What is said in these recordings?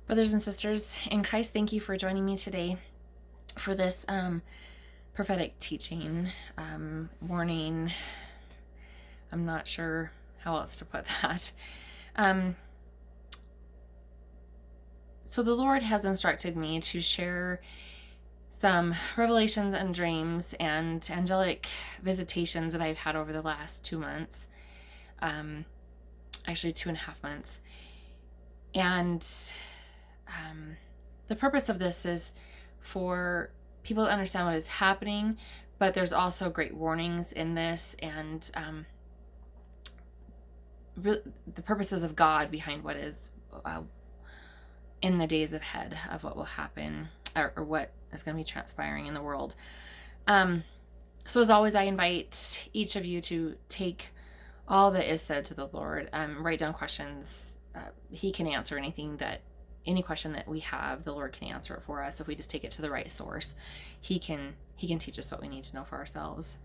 Brothers and sisters in Christ, thank you for joining me today for this prophetic teaching, warning. I'm not sure how else to put that. So the Lord has instructed me to share some revelations and dreams and angelic visitations that I've had over the last 2 months, actually 2.5 months. And the purpose of this is for people to understand what is happening, but there's also great warnings in this, and the purposes of God behind what is in the days ahead of what will happen, or what is going to be transpiring in the world. So as always, I invite each of you to take all that is said to the Lord, write down questions. He can answer any question that we have. The Lord can answer it for us if we just take it to the right source. He can teach us what we need to know for ourselves.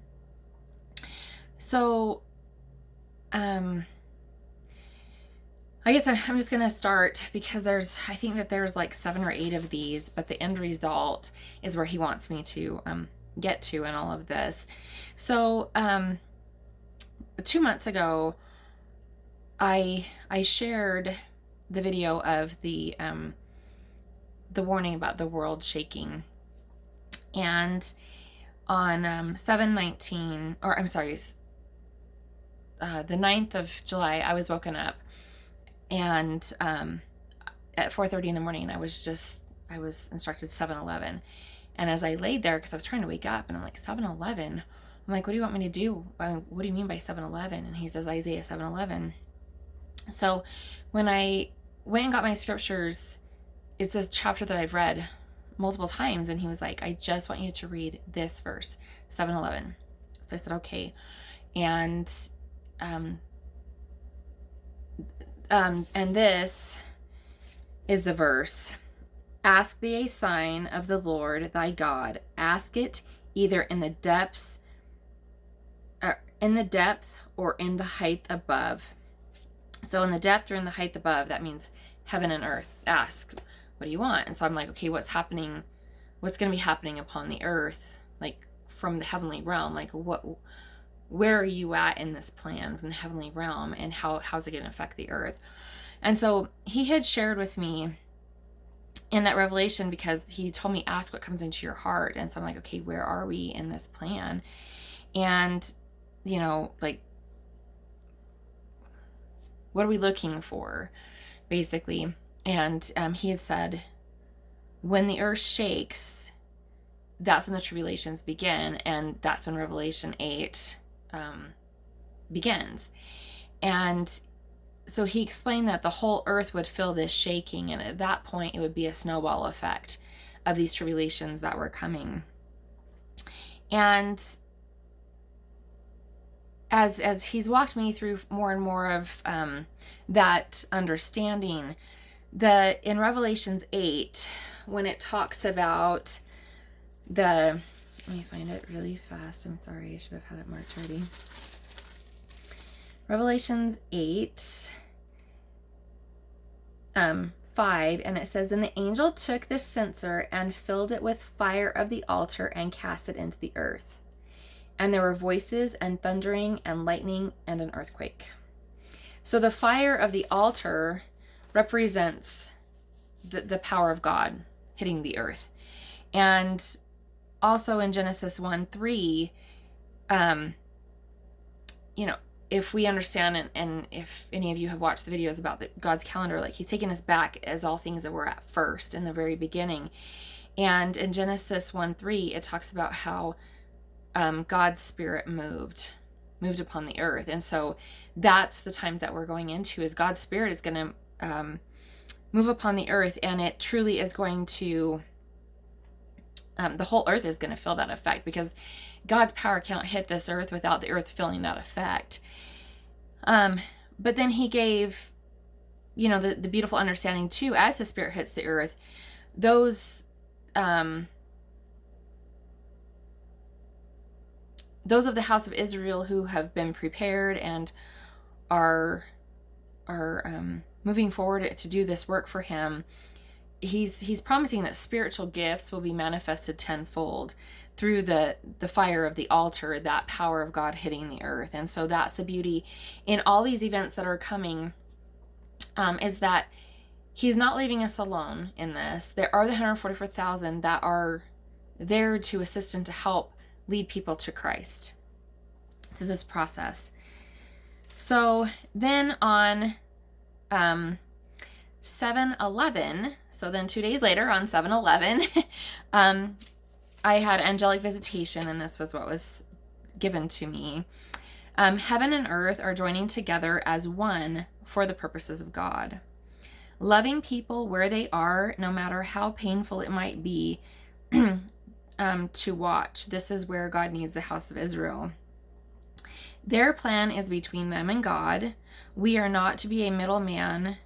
So, I guess I'm just going to start because I think that there's like 7 or 8 of these, but the end result is where he wants me to get to in all of this. So, 2 months ago, I shared the video of the warning about the world shaking, and on 7/19, or I'm sorry, the 9th of July, I was woken up, and at 4:30 in the morning, I was instructed 7-Eleven, and as I laid there, because I was trying to wake up, and I'm like, 7-Eleven? I'm like, what do you want me to do? What do you mean by 7-Eleven? And he says Isaiah 7:11. So when I went and got my scriptures, it's this chapter that I've read multiple times, and he was like, I just want you to read this verse, 7:11. So I said, okay. And this is the verse. Ask thee a sign of the Lord thy God. Ask it either in the depth or in the height above. So in the depth or in the height above, that means heaven and earth. Ask, what do you want? And so I'm like, okay, what's happening? What's going to be happening upon the earth? Like from the heavenly realm, like where are you at in this plan from the heavenly realm, and how's it going to affect the earth? And so he had shared with me in that revelation, because he told me, ask what comes into your heart. And so I'm like, okay, where are we in this plan? And, like, what are we looking for, basically? And he had said, when the earth shakes, that's when the tribulations begin, and that's when Revelation 8 begins. And so he explained that the whole earth would feel this shaking, and at that point it would be a snowball effect of these tribulations that were coming. And as he's walked me through more and more of that understanding, in Revelations 8, when it talks about let me find it really fast. I'm sorry, I should have had it marked already. Revelations 8, 5, and it says, and the angel took the censer and filled it with fire of the altar and cast it into the earth. And there were voices and thundering and lightning and an earthquake. So the fire of the altar represents the power of God hitting the earth. And also in Genesis 1:3, if we understand, and if any of you have watched the videos about God's calendar, like he's taken us back as all things that were at first in the very beginning. And in Genesis 1:3, it talks about how God's spirit moved upon the earth. And so that's the times that we're going into, is God's spirit is going to move upon the earth, and it truly is going to, the whole earth is going to feel that effect, because God's power cannot hit this earth without the earth feeling that effect. But then he gave, the beautiful understanding too, as the spirit hits the earth, those of the house of Israel who have been prepared and are moving forward to do this work for him, he's promising that spiritual gifts will be manifested tenfold through the fire of the altar, that power of God hitting the earth. And so that's the beauty in all these events that are coming, is that he's not leaving us alone in this. There are the 144,000 that are there to assist and to help lead people to Christ through this process. So then on 7/11, so then 2 days later on 7/11, I had angelic visitation, and this was what was given to me. Heaven and earth are joining together as one for the purposes of God. Loving people where they are, no matter how painful it might be to watch. This is where God needs the house of Israel. Their plan is between them and God. We are not to be a middleman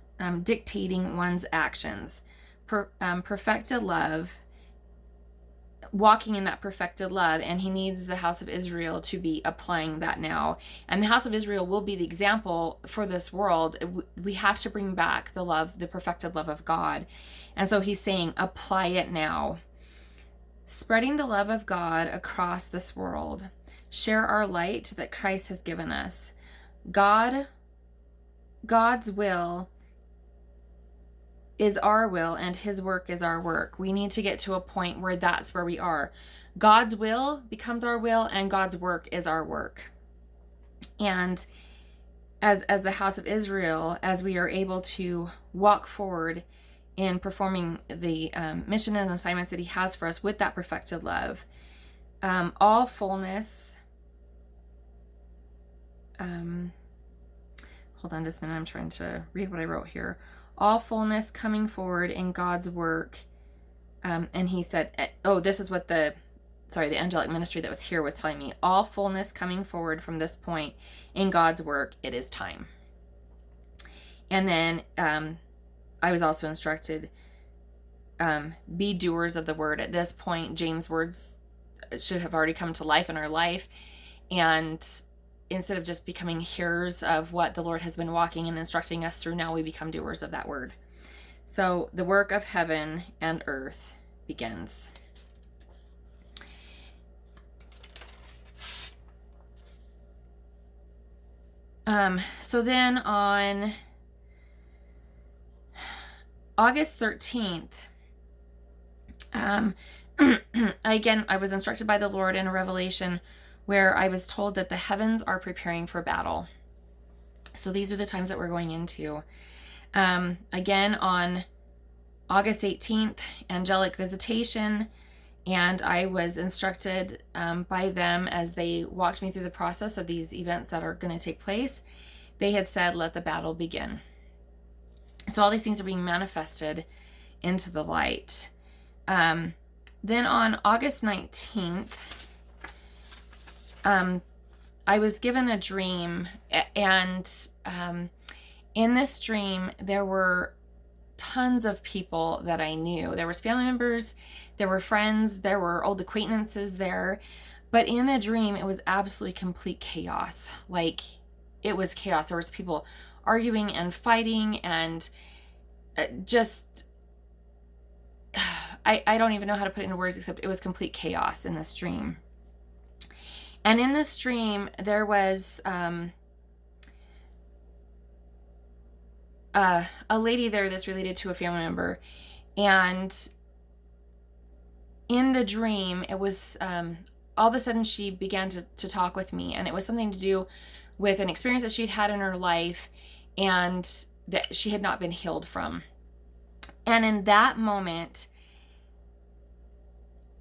dictating one's actions. Perfected love, walking in that perfected love, and he needs the house of Israel to be applying that now. And the house of Israel will be the example for this world. We have to bring back the love, the perfected love of God. And so he's saying, apply it now. Spreading the love of God across this world. Share our light that Christ has given us. God's will is our will, and his work is our work. We need to get to a point where that's where we are. God's will becomes our will, and God's work is our work. And as the house of Israel, as we are able to walk forward in performing the mission and assignments that he has for us with that perfected love, all fullness. Hold on just a minute. I'm trying to read what I wrote here. All fullness coming forward in God's work. And he said, this is what the angelic ministry that was here was telling me. All fullness coming forward from this point in God's work. It is time. And then I was also instructed, be doers of the word. At this point, James' words should have already come to life in our life. And instead of just becoming hearers of what the Lord has been walking and instructing us through, now we become doers of that word. So the work of heaven and earth begins. So then on August 13th, again, I was instructed by the Lord in a revelation where I was told that the heavens are preparing for battle. So these are the times that we're going into. Again, on August 18th, angelic visitation, and I was instructed by them as they walked me through the process of these events that are going to take place. They had said, let the battle begin. So all these things are being manifested into the light. Then on August 19th, I was given a dream, and in this dream, there were tons of people that I knew. There was family members, there were friends, there were old acquaintances there, but in the dream, it was absolutely complete chaos. Like, it was chaos. There was people arguing and fighting, and just, I don't even know how to put it into words, except it was complete chaos in this dream. And in this dream, there was a lady there that's related to a family member. And in the dream, it was all of a sudden she began to talk with me. And it was something to do with an experience that she'd had in her life and that she had not been healed from. And in that moment,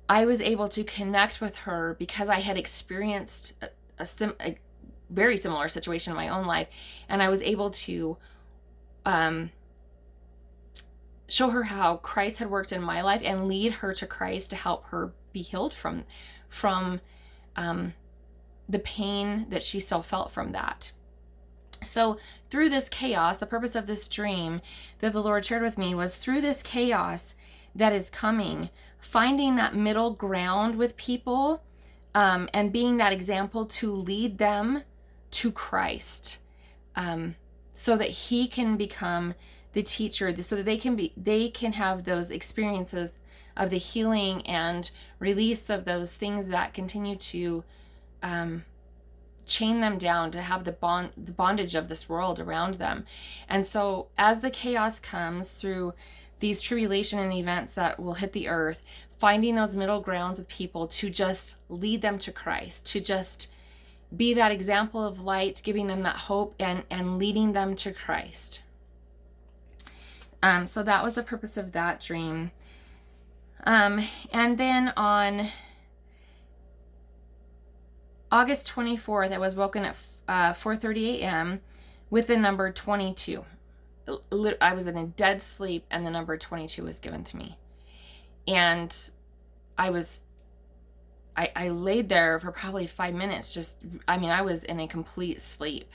I was able to connect with her because I had experienced a very similar situation in my own life. And I was able to show her how Christ had worked in my life and lead her to Christ to help her be healed from the pain that she still felt from that. So through this chaos, the purpose of this dream that the Lord shared with me was through this chaos that is coming, finding that middle ground with people, and being that example to lead them to Christ, so that he can become the teacher, so that they can have those experiences of the healing and release of those things that continue to chain them down, to have the bondage of this world around them. And so as the chaos comes through these tribulation and events that will hit the earth, finding those middle grounds with people to just lead them to Christ, to just be that example of light, giving them that hope and leading them to Christ. So that was the purpose of that dream. And then on August 24th, I was woken at 4:30 a.m. with the number 22. I was in a dead sleep, and the number 22 was given to me. And I laid there for probably 5 minutes. I was in a complete sleep.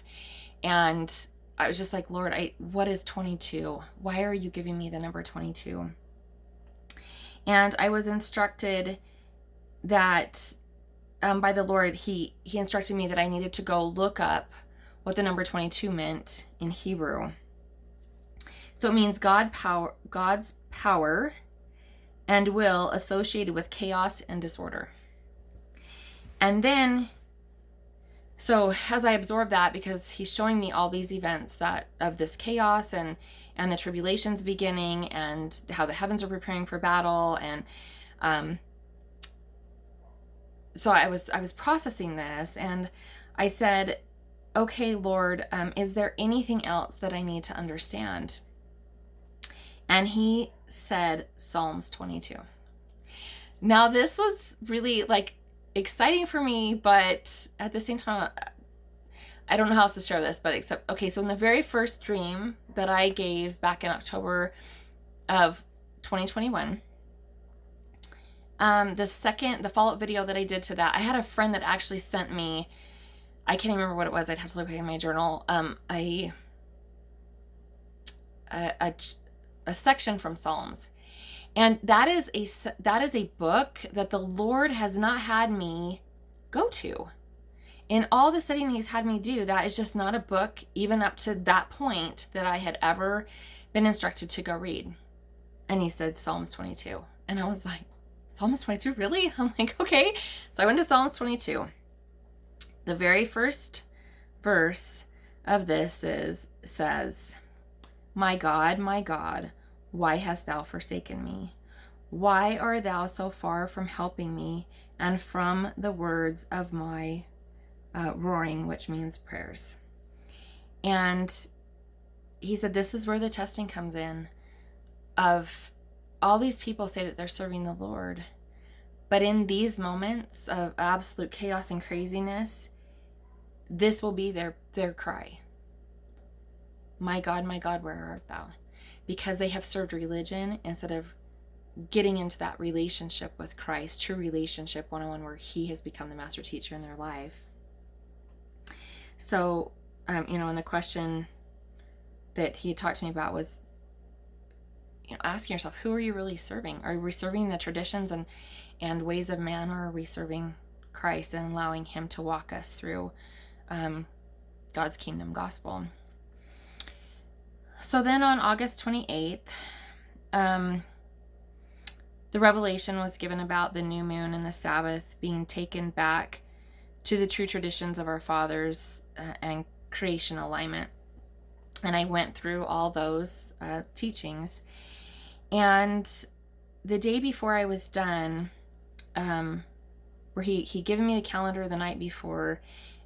And I was just like, Lord, what is 22? Why are you giving me the number 22? And I was instructed that by the Lord, he instructed me that I needed to go look up what the number 22 meant in Hebrew. So it means God's power and will associated with chaos and disorder. And then, so as I absorb that, because he's showing me all these events of this chaos and the tribulations beginning, and how the heavens are preparing for battle, and so I was processing this, and I said, okay, Lord, is there anything else that I need to understand? And he said Psalms 22. Now this was really exciting for me, but at the same time, I don't know how else to share this, but so in the very first dream that I gave back in October of 2021, the follow-up video that I did to that, I had a friend that actually sent me, I can't even remember what it was, I'd have to look in my journal, a section from Psalms. And that is a book that the Lord has not had me go to. In all the studying he's had me do, that is just not a book, even up to that point, that I had ever been instructed to go read. And he said Psalms 22. And I was like, Psalms 22, really? I'm like, okay. So I went to Psalms 22. The very first verse of this says, my God, why hast thou forsaken me? Why art thou so far from helping me and from the words of my roaring, which means prayers? And he said, this is where the testing comes in, of all these people say that they're serving the Lord, but in these moments of absolute chaos and craziness, this will be their cry. My God, where art thou? Because they have served religion instead of getting into that relationship with Christ, true relationship, one-on-one, where he has become the master teacher in their life. So, and the question that he talked to me about was, asking yourself, who are you really serving? Are we serving the traditions and ways of man, or are we serving Christ and allowing him to walk us through God's kingdom gospel? So then on August 28th, the revelation was given about the new moon and the Sabbath being taken back to the true traditions of our fathers and creation alignment. And I went through all those teachings. And the day before I was done, where he given me the calendar the night before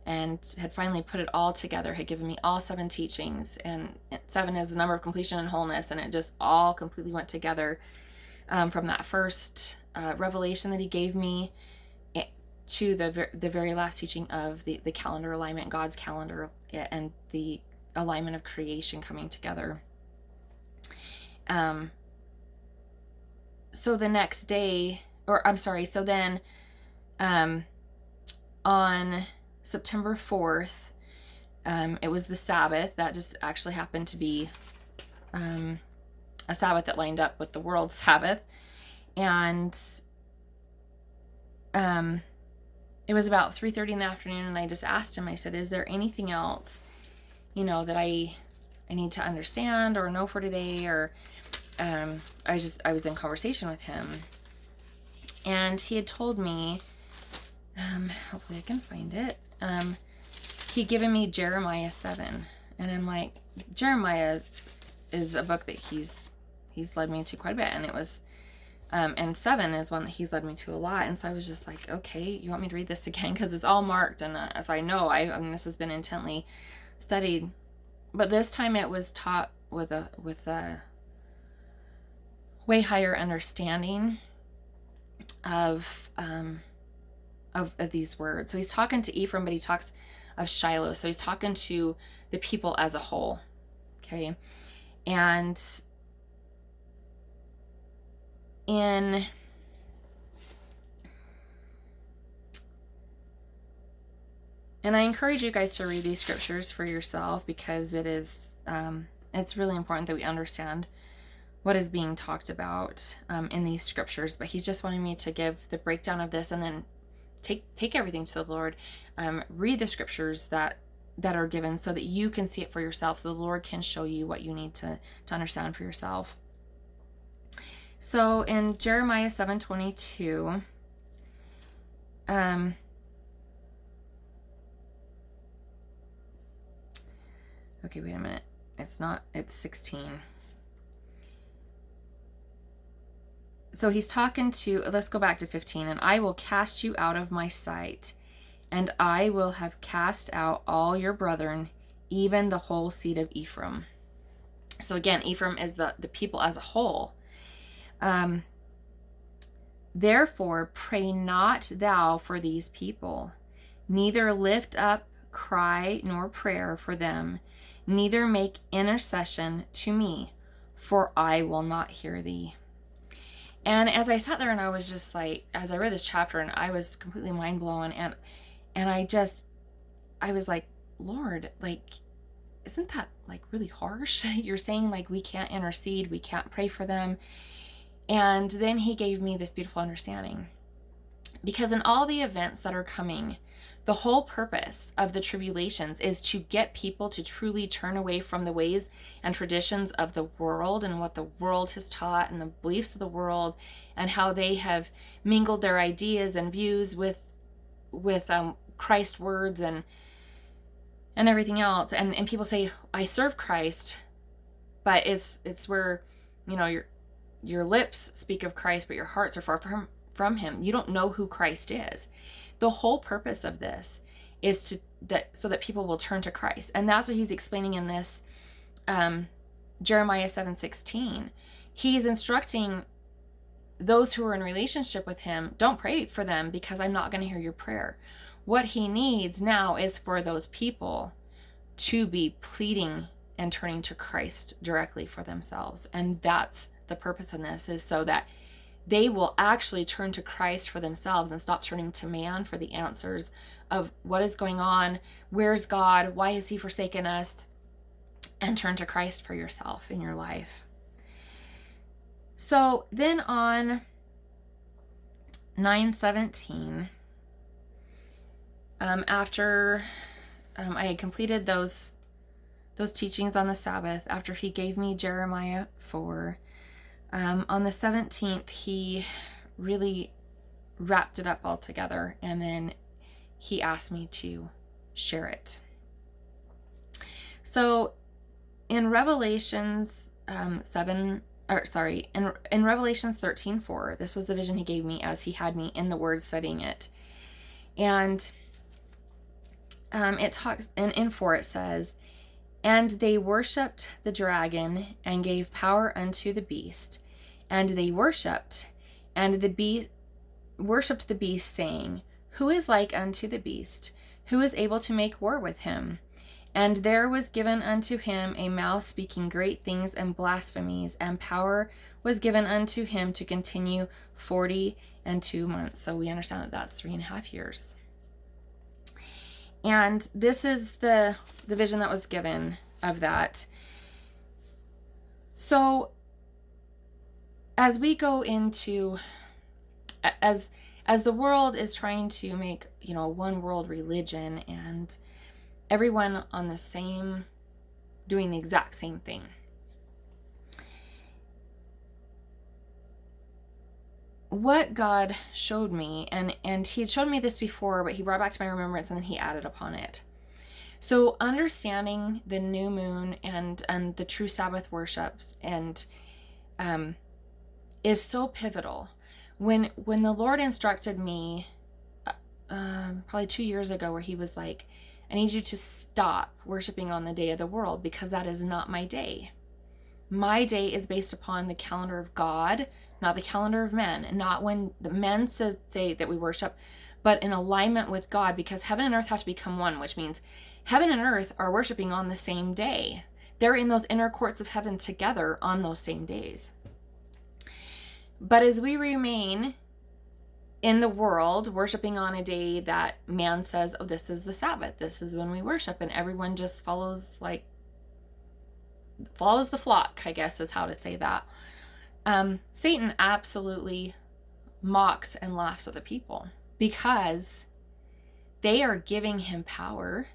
and had finally put it all together, had given me all 7 teachings, and 7 is the number of completion and wholeness, and it just all completely went together from that first revelation that he gave me to the very last teaching of the calendar alignment, God's calendar, and the alignment of creation coming together. So the next day, so then on September 4th, it was the Sabbath. That just actually happened to be a Sabbath that lined up with the world Sabbath. And it was about 3:30 in the afternoon, and I just asked him, I said, is there anything else, that I I need to understand or know for today, or I was in conversation with him, and he had told me, hopefully I can find it. He'd given me Jeremiah 7, and I'm like, Jeremiah is a book that he's led me to quite a bit, and it was, and 7 is one that he's led me to a lot, and so I was just like, okay, you want me to read this again? Because it's all marked, and as I know, I mean, this has been intently studied, but this time it was taught with a way higher understanding of these words. So he's talking to Ephraim, but he talks of Shiloh. So he's talking to the people as a whole. Okay. And I encourage you guys to read these scriptures for yourself, because it is, it's really important that we understand what is being talked about in these scriptures. But he's just wanting me to give the breakdown of this, and then take everything to the Lord. Read the scriptures that are given so that you can see it for yourself, so the Lord can show you what you need to understand for yourself. So in Jeremiah 7:22, okay, wait a minute. It's 16. So he's talking to, let's go back to 15. And I will cast you out of my sight, and I will have cast out all your brethren, even the whole seed of Ephraim. So again, Ephraim is the people as a whole. Therefore, pray not thou for these people, neither lift up cry nor prayer for them, neither make intercession to me, for I will not hear thee. And as I sat there, and I was just like, as I read this chapter, and I was completely mind blown, and I was like, Lord, like, isn't that like really harsh? You're saying like we can't intercede, we can't pray for them. And then he gave me this beautiful understanding, because in all the events that are coming, the whole purpose of the tribulations is to get people to truly turn away from the ways and traditions of the world, and what the world has taught, and the beliefs of the world, and how they have mingled their ideas and views with Christ words and everything else. And people say, I serve Christ, but it's where, you know, your lips speak of Christ, but your hearts are far from him. You don't know who Christ is. The whole purpose of this is so that people will turn to Christ. And that's what he's explaining in this Jeremiah 7:16. He's instructing those who are in relationship with him, don't pray for them, because I'm not going to hear your prayer. What he needs now is for those people to be pleading and turning to Christ directly for themselves. And that's the purpose in this, is so that they will actually turn to Christ for themselves and stop turning to man for the answers of what is going on, where's God, why has he forsaken us, and turn to Christ for yourself in your life. So then on 9:17, after I had completed those teachings on the Sabbath, after he gave me Jeremiah 4, on the 17th, he really wrapped it up all together, and then he asked me to share it. So in Revelations in Revelations 13:4, this was the vision he gave me as he had me in the Word studying it. And it talks, and in 4 it says, and they worshipped the dragon and gave power unto the beast. And they worshipped the beast, saying, who is like unto the beast? Who is able to make war with him? And there was given unto him a mouth speaking great things and blasphemies, and power was given unto him to continue 42 months. So we understand that that's 3.5 years. And this is the vision that was given of that. So as we go into, as the world is trying to make, one world religion, and everyone on the same doing the exact same thing. What God showed me, and he had shown me this before, but he brought back to my remembrance and then he added upon it. So understanding the new moon and the true Sabbath worships and is so pivotal. When the Lord instructed me probably 2 years ago, where he was like, I need you to stop worshiping on the day of the world, because that is not my day. My day is based upon the calendar of God, not the calendar of men, and not when the men say that we worship, but in alignment with God, because heaven and earth have to become one, which means heaven and earth are worshiping on the same day. They're in those inner courts of heaven together on those same days. But as we remain in the world, worshiping on a day that man says, oh, this is the Sabbath, this is when we worship, and everyone just follows the flock, I guess is how to say that. Satan absolutely mocks and laughs at the people, because they are giving him power,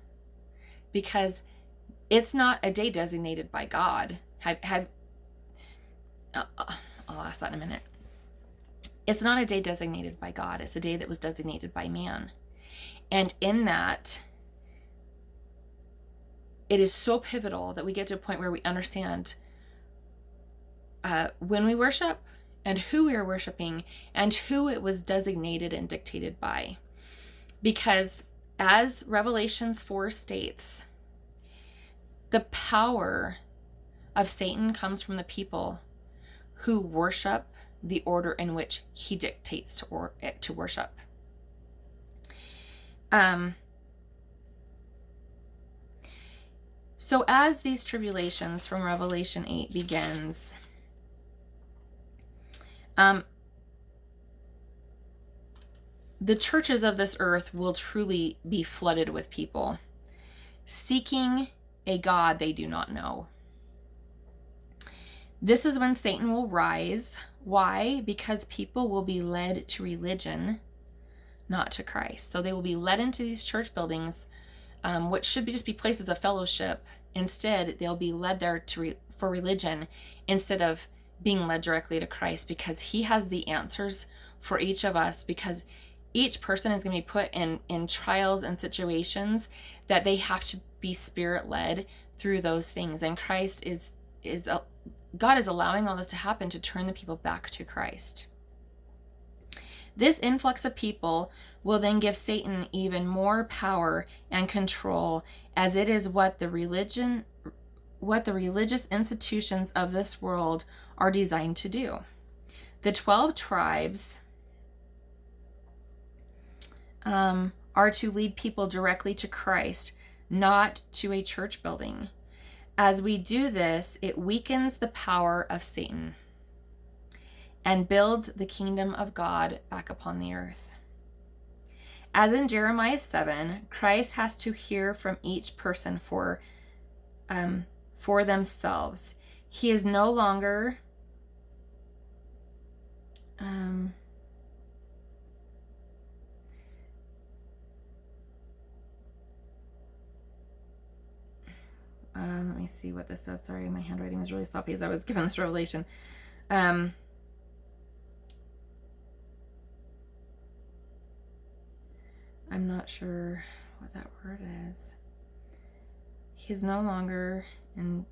because it's not a day designated by God. I'll ask that in a minute. It's not a day designated by God. It's a day that was designated by man. And in that, it is so pivotal that we get to a point where we understand when we worship and who we are worshiping and who it was designated and dictated by. Because as Revelations 4 states, the power of Satan comes from the people who worship the order in which he dictates to worship. So as these tribulations from Revelation 8 begins, the churches of this earth will truly be flooded with people seeking a God they do not know. This is when Satan will rise. Why? Because people will be led to religion, not to Christ. So they will be led into these church buildings, which should just be places of fellowship. Instead, they'll be led there for religion instead of being led directly to Christ, because he has the answers for each of us, because each person is going to be put in trials and situations that they have to be spirit-led through those things. And Christ God is allowing all this to happen to turn the people back to Christ. This influx of people will then give Satan even more power and control, as it is what the religious institutions of this world are designed to do. The 12 tribes are to lead people directly to Christ, not to a church building. As we do this, it weakens the power of Satan and builds the kingdom of God back upon the earth. As in Jeremiah 7, Christ has to hear from each person for themselves. He is no longer let me see what this says. Sorry, my handwriting was really sloppy as I was given this revelation. I'm not sure what that word is. He's no longer in...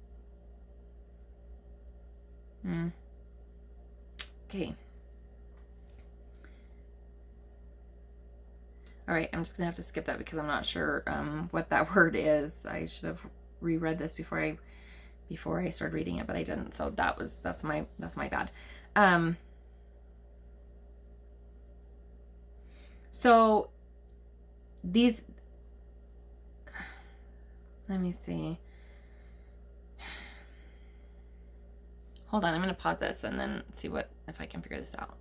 Okay. All right, I'm just going to have to skip that because I'm not sure what that word is. I should have reread this before I started reading it, but I didn't. So that's my bad. So these, let me see. Hold on, I'm going to pause this and then see if I can figure this out.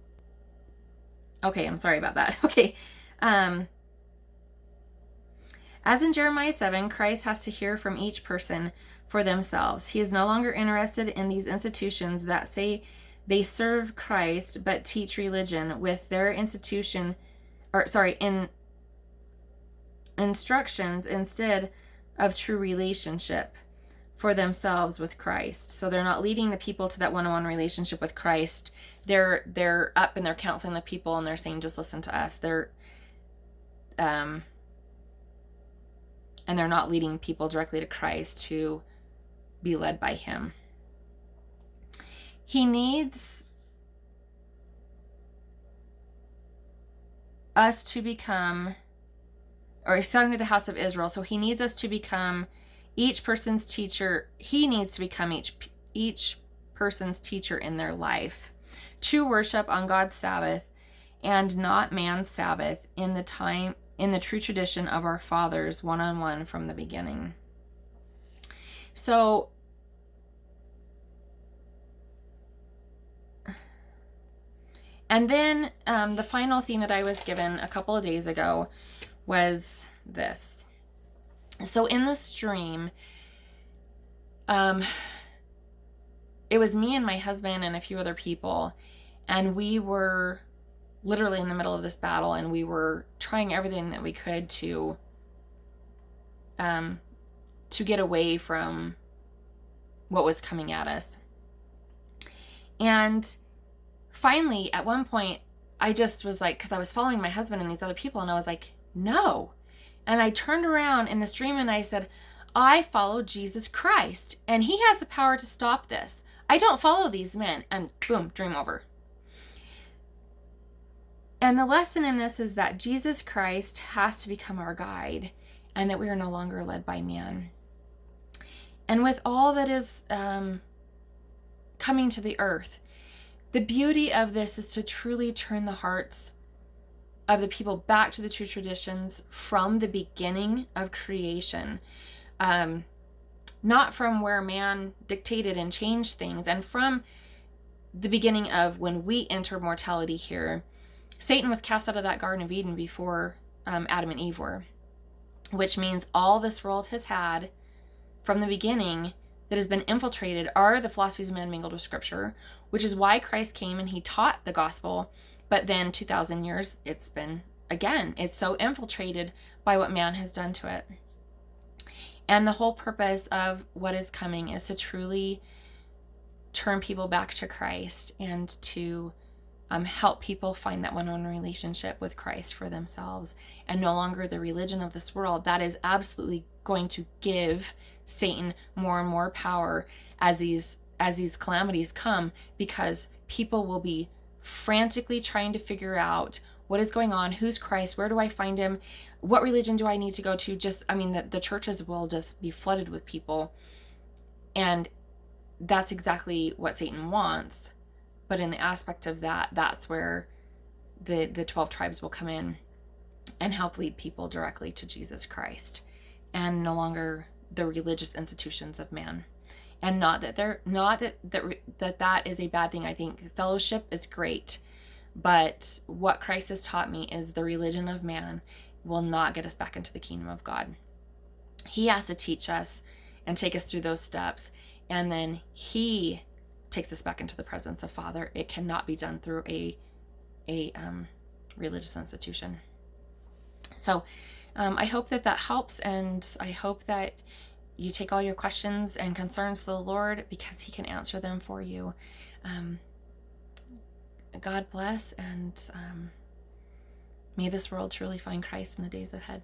Okay, I'm sorry about that. Okay. As in Jeremiah 7, Christ has to hear from each person for themselves. He is no longer interested in these institutions that say they serve Christ but teach religion with their instructions instead of true relationship. for themselves with Christ. So they're not leading the people to that one-on-one relationship with Christ. They're up and they're counseling the people and they're saying, just listen to us. And they're not leading people directly to Christ to be led by him. He needs us to become, or he's talking to the house of Israel, so he needs us to become each person's teacher. He needs to become each person's teacher in their life, to worship on God's Sabbath and not man's Sabbath in the true tradition of our fathers, one-on-one from the beginning. So and then the final theme that I was given a couple of days ago was this. So in the stream, it was me and my husband and a few other people, and we were literally in the middle of this battle, and we were trying everything that we could to get away from what was coming at us. And finally, at one point, I just was like, because I was following my husband and these other people, and I was like, no. And I turned around in the stream and I said, I follow Jesus Christ, and he has the power to stop this. I don't follow these men. And boom, dream over. And the lesson in this is that Jesus Christ has to become our guide, and that we are no longer led by man. And with all that is coming to the earth, the beauty of this is to truly turn the hearts of the people back to the true traditions from the beginning of creation. Not from where man dictated and changed things, and from the beginning of when we entered mortality here. Satan was cast out of that Garden of Eden before Adam and Eve were, which means all this world has had from the beginning that has been infiltrated are the philosophies of men mingled with Scripture, which is why Christ came and he taught the gospel. But then 2,000 years, it's so infiltrated by what man has done to it. And the whole purpose of what is coming is to truly turn people back to Christ and to help people find that one-on-one relationship with Christ for themselves, and no longer the religion of this world that is absolutely going to give Satan more and more power as these calamities come, because people will be frantically trying to figure out what is going on, who's Christ, where do I find him, what religion do I need to go to. The churches will just be flooded with people, and that's exactly what Satan wants. But in the aspect of that, that's where the 12 tribes will come in and help lead people directly to Jesus Christ, and no longer the religious institutions of man. And not that that is a bad thing. I think fellowship is great, but what Christ has taught me is the religion of man will not get us back into the kingdom of God. He has to teach us and take us through those steps, and then he takes us back into the presence of Father. It cannot be done through a religious institution. So I hope that helps, and I hope that you take all your questions and concerns to the Lord, because he can answer them for you. God bless, and may this world truly find Christ in the days ahead.